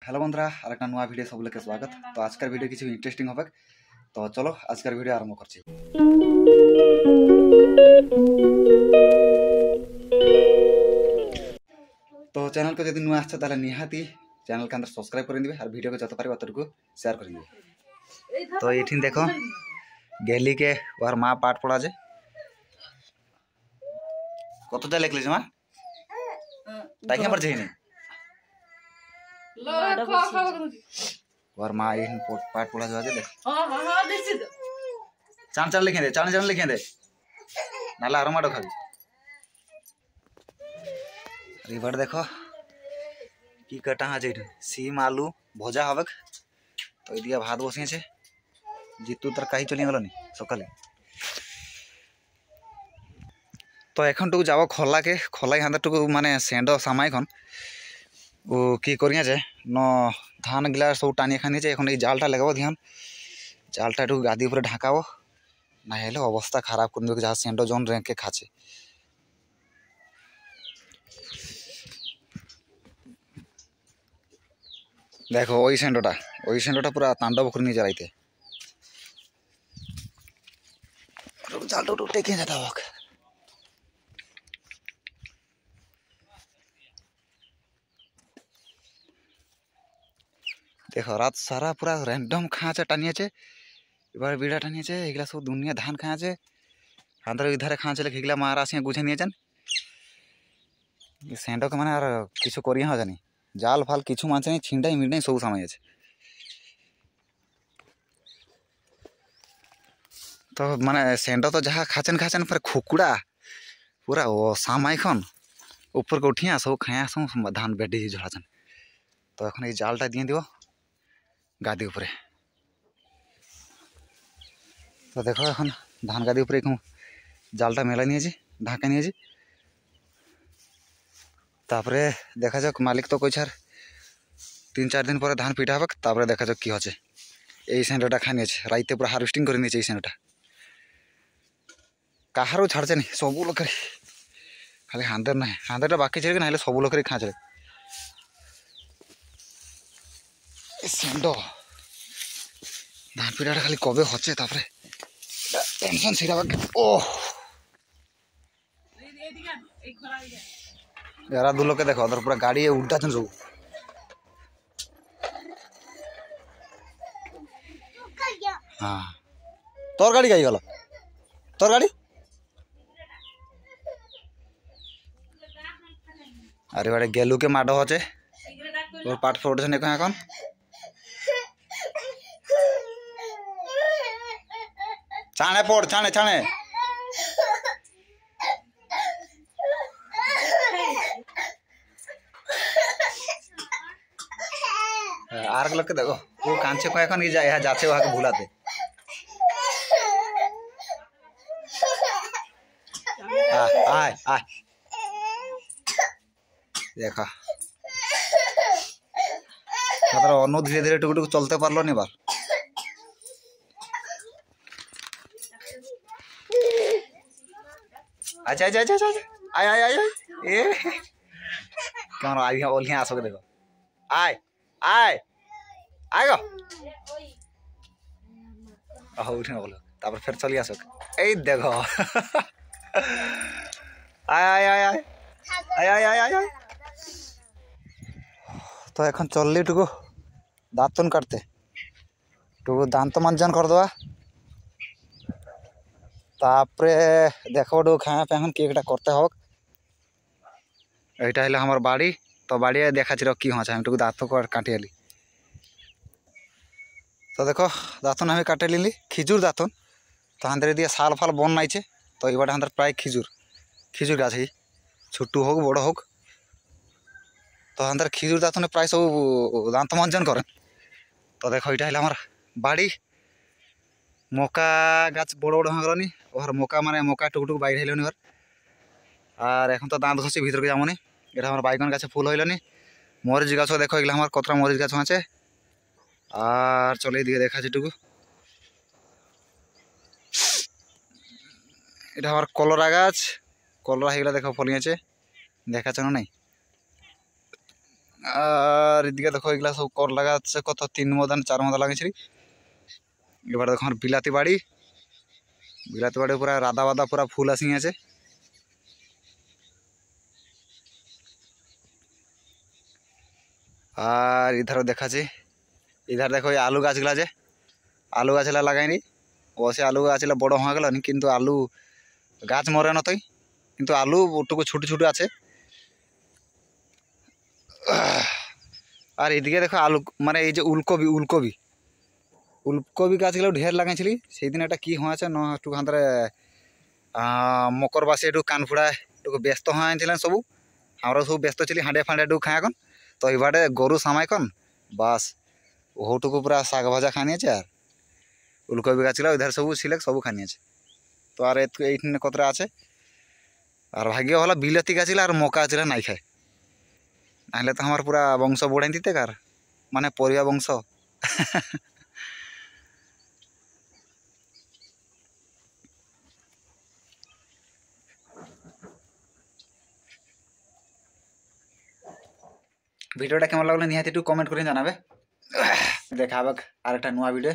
Hello बंधुरा और एक नुआ भिडियो सब लोग स्वागत। तो आजकल भिडियो किसी इंटरेस्टिंग होबे, तो चलो आजकल भिडियो आरंभ करछि। तो चैनल को यदि नुआ आछे ताले निहाती चैनल के अंदर सब्सक्राइब कर दिबे और वीडियो को जत पारे अतर को शेयर कर दिबे। तो एठिन देखो गेली के और माँ पाठ पढ़ा जे कतटा लेखले जे माँ ताके पर जेनी और माँ इन पाठ पढ़ा जाजे देख चाण चाण लिखे दे नाला आरो माडो खाबी रिवर देखो की कटा हा जे सीम आलू भजा हबक। तो इदिया भात बसिए छे जितु तरकारी चली गलनी सकाले। तो एखन टुकु जाबो खोला के खोलाई हांदा टुकु माने सेंडो सामाय खन ओ की करिया जे न धान गिला सब टानी खानी जे एखन ए जालटा लगाबो ध्यान जालटा टुकु गादी ऊपर ढाकाबो ना हेले अवस्था खराब कर देबो जहा सेंडो जोन रैंक के खाचे। देखो ओई सेंडोटा पूरा तांडव करनी जराइते जाल तो टेके जाता वक। देखो रात सारा पूरा रैंडम खाँचे टानिए एबार बीड़ा टानिए एगला सब दुनिया धान खाँचे आंध्र इधर खाँचे एगला मारा से गुछे नहीं जान सेंडो के माने आर किछु करिया हो जानी जाल फाल किछु मानसे नहीं छिंडाई मिंडाई सब समय আছে। तो माने सेंडो तो जहाँ खाचन पर खुकुड़ा पूरा ओ सामाई खन ऊपर को उठिया सब खाया सब धान बेडी झड़ाचन। तो एखन ए जालटा दिए दियो गादी ऊपर। तो देखो एखन धान गादी ऊपर जालटा मेला नहीं जी ढाका नहीं जी तापरे देखा जाक मालिक तो कोई छार 3-4 दिन पर धान पिटा हबक तापरे देखा जाक की होचे ए सेंडोटा खानी छे राइते पूरा हार्वेस्टिंग कर नहीं सेंडोटा कहारो छाड़चे नहीं सब लोग खाली हांदर ना हांदरटा बाकी छे ना सब लोग खा चले सेंडो धान पिटाटा खाली कबे होचे तापरे टेंशन सिरा ओह यारा दू लोग के देखो उधर पूरा गाड़ी उल्टा छन सब हाँ तोर गाड़ी गई गला तोर गाड़ी अरे बड़े गेलू के माडो होचे और पाठ फोड़ से कहाँ कौन छाने पोड़ छाने छाने आर लोग के देखो वो कांचे को এখন जा यहाँ जाचे वहाँ के भूलाते आय आय देखा मतलब अनु धीरे धीरे टुक टुक चलते पारलो नहीं बार अच्छा अच्छा अच्छा अच्छा आय आय आय ए कौन आई है ओलियां आसो के देखो आय आय आय गो आहो उठे बोलो तापर फिर चली आसो ए देखो आय आय आय आय आय आय आय आय। तो एखन चलली टुकु दातन काटते टुकु दांत मंजन कर दवा तापरे देखो टुकु खाया पे केकटा करते हो एटा हला हमर बाड़ी। तो बाड़ी देखा चिर की हाँ हम टुकु दांत को काटी आली। तो देखो दातन हमें काटे ली खिजुर दातन तो हांदरे दिए साल फाल बन नाइचे। तो ये हांदर प्राय खिजुर गाछ छोटू होक बड़ होक तो हांदर खिजुर दातन प्राय सब दांत मंजन करें। तो देखो ये हमार बाड़ी मका गाछ बड़ बड़ हो गलनी और मका माने मका टुक टुक बाइर हेलनी और এখন तो दांत घसी भीतर के जामनी এটা আমার বাইগন গাছে ফুল হইলনি মরিচ গাছ দেখো এগুলা আমার কতটা মরিচ গাছ আছে আর চলে দিকে দেখাচ্ছি টুকু এটা আমার কলরা গাছ কলরা এগুলা দেখো ফলিয়েছে দেখাচ্ছ না নাই আর এদিকে দেখো এগুলা সব কর লাগা আছে, কত 3 মদান 4 মদা লাগিয়েছি। এবার দেখো আমার বিলাতি বাড়ি পুরা রাধা বাদা পুরা ফুল আসি আছে। আর ইধারও দেখাচ্ছি, ইধার দেখো এই আলু গাছগুলা যে আলু গাছগুলা লাগাইনি, অবশ্যই আলু গাছগুলা বড় হয়ে গেল, কিন্তু আলু গাছ মরে না তৈ, কিন্তু আলু ওটুকু ছোট ছোট আছে। আর এদিকে দেখো আলু মানে এই যে উলকপি গাছগুলো ঢের লাগাইছিলি, সেই দিন একটা কি হয়েছে ন একটু হাঁদরে মকরবাসী একটু কানফুড়া একটু ব্যস্ত হয়ে আনছিলেন সবু, আমরা সব ব্যস্ত ছিলি হাঁড়ে ফাঁড়ে একটু খাই এখন। তো এবারে গরু সামাইকন বাস ওটুকু পুরা শাক ভাজা খাই নিয়েছে, আর উলকপি গাছগুলো ওইধার সবু ছিলে সবু খাই নিয়েছে। তো আর এইখানে কতটা আছে। আর ভাগ্য হলো বিলাতি গাছগুলো আর মকা গাছগুলো নাই খায়, নাহলে তো আমার পুরা বংশ বড়াই দিতে কার মানে পরিবা বংশ। ভিডিওটা কেমন লাগলো নিহাতি একটু কমেন্ট করে জানাবে। দেখা হবে আরেকটা নয়া ভিডিও।